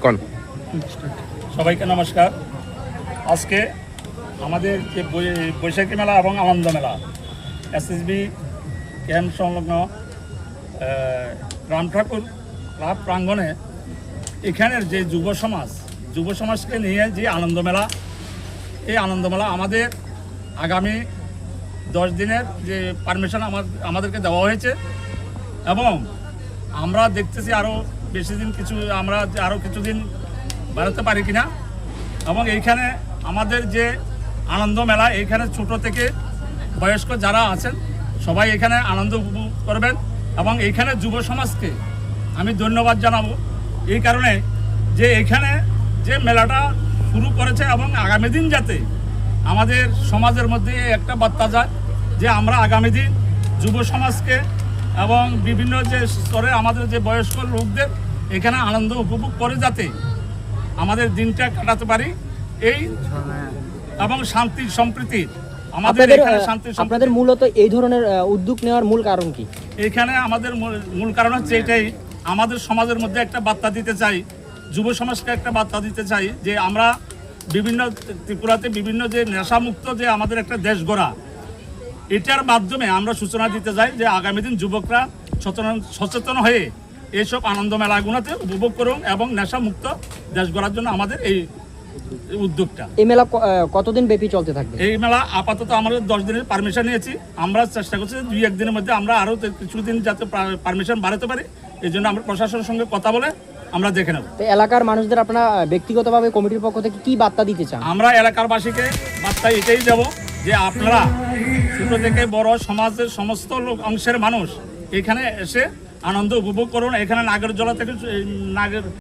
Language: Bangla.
কোন সবাইকে নমস্কার। আজকে আমাদের যে বৈশাখী মেলা এবং আনন্দ মেলা এসএসবি ক্যাম্প সংলগ্ন রাম ঠাকুর ক্লাব প্রাঙ্গণে এখানের যে যুব সমাজকে নিয়ে যে আনন্দ মেলা, এই আনন্দ মেলা আমাদের আগামী 10 দিনের যে পারমিশন আমাদেরকে দেওয়া হয়েছে এবং আমরা দেখতেছি আরও বেশি দিন আমরা আরও কিছুদিন বাড়াতে পারি কিনা। এবং এইখানে আমাদের যে আনন্দ মেলা, এইখানে ছোট থেকে বয়স্ক যারা আছেন সবাই এখানে আনন্দ উপভোগ করবেন এবং এইখানে যুব সমাজকে আমি ধন্যবাদ জানাবো এই কারণে যে এইখানে যে মেলাটা শুরু করেছে এবং আগামী দিন যাতে আমাদের সমাজের মধ্যে একটা বার্তা যায় যে আমরা আগামী দিন যুব সমাজকে এবং বিভিন্ন যে স্তরে আমাদের যে বয়স্ক লোকদের এখানে আনন্দ উপভোগ করে যাতে আমাদের দিনটা কাটাতে পারি এই এবং শান্তি সম্প্রীতির আমাদের এখানে আপনাদের মূলত এই ধরনের উদ্যোগ নেওয়ার মূল কারণ কি? এখানে আমাদের মূল কারণ হচ্ছে এটাই, আমাদের সমাজের মধ্যে একটা বার্তা দিতে চাই, যুব সমাজকে একটা বার্তা দিতে চাই যে আমরা বিভিন্ন ত্রিপুরাতে বিভিন্ন যে নেশামুক্ত যে আমাদের একটা দেশ গড়া, এটার মাধ্যমে আমরা সূচনা দিতে চাই যে আগামী দিন যুবকরা সচেতন হয়ে এইসব আনন্দ মেলাগুলোতে উপভোগ করুন এবং নেশামুক্ত দেশ গড়ার জন্য আমাদের এই উদ্যোগটা। এই মেলা কতদিন ব্যাপী চলতে থাকবে? এই মেলা আপাতত আমাদের 10 দিনের পারমিশন নিয়েছি। আমরা চেষ্টা করছি 2-1 দিনের মধ্যে আমরা আরও কিছুদিন যাতে পারমিশন বাড়াতে পারি, এই জন্য আমরা প্রশাসনের সঙ্গে কথা বলে আমরা দেখে নেব। তো এলাকার মানুষদের আপনারা ব্যক্তিগতভাবে কমিটির পক্ষ থেকে কি বার্তা দিতে চান? আমরা এলাকারবাসীকে বার্তা এটাই দেব যে আপনারা ছোট থেকে বড় সমাজের সমস্ত অংশের মানুষ এখানে এসে আনন্দ উপভোগ করুন। এখানে নাগরজলা থেকে